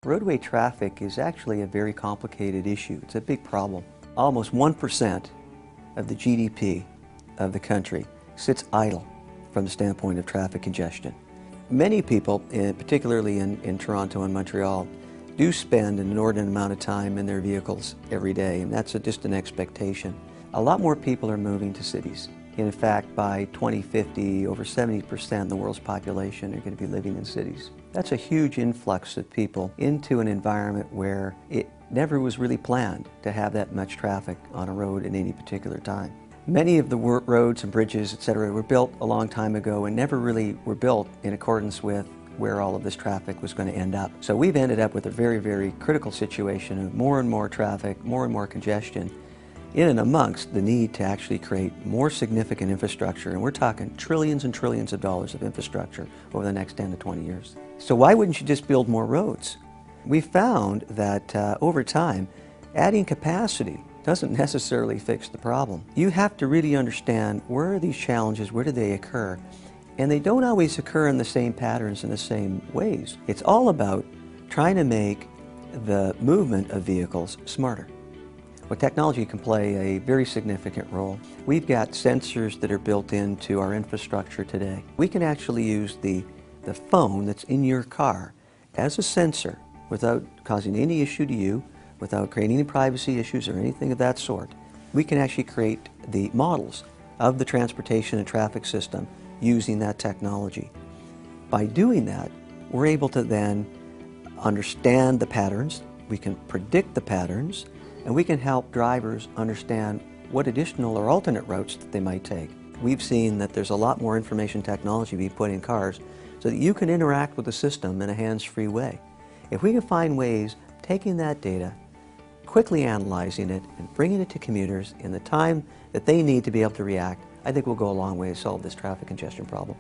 Roadway traffic is actually a very complicated issue. It's a big problem. Almost 1% of the GDP of the country sits idle from the standpoint of traffic congestion. Many people, particularly in Toronto and Montreal, do spend an inordinate amount of time in their vehicles every day, and that's just an expectation. A lot more people are moving to cities. In fact, by 2050, over 70% of the world's population are going to be living in cities. That's a huge influx of people into an environment where it never was really planned to have that much traffic on a road at any particular time. Many of the roads and bridges, etc., were built a long time ago and never really were built in accordance with where all of this traffic was going to end up. So we've ended up with a very, very critical situation of more and more traffic, more and more congestion, in and amongst the need to actually create more significant infrastructure, and we're talking trillions and trillions of dollars of infrastructure over the next 10 to 20 years. So why wouldn't you just build more roads? We found that over time, adding capacity doesn't necessarily fix the problem. You have to really understand where are these challenges, where do they occur, and they don't always occur in the same patterns in the same ways. It's all about trying to make the movement of vehicles smarter. Well, technology can play a very significant role. We've got sensors that are built into our infrastructure today. We can actually use the phone that's in your car as a sensor without causing any issue to you, without creating any privacy issues or anything of that sort. We can actually create the models of the transportation and traffic system using that technology. By doing that, we're able to then understand the patterns, we can predict the patterns, and we can help drivers understand what additional or alternate routes that they might take. We've seen that there's a lot more information technology being put in cars so that you can interact with the system in a hands-free way. If we can find ways of taking that data, quickly analyzing it, and bringing it to commuters in the time that they need to be able to react, I think we'll go a long way to solve this traffic congestion problem.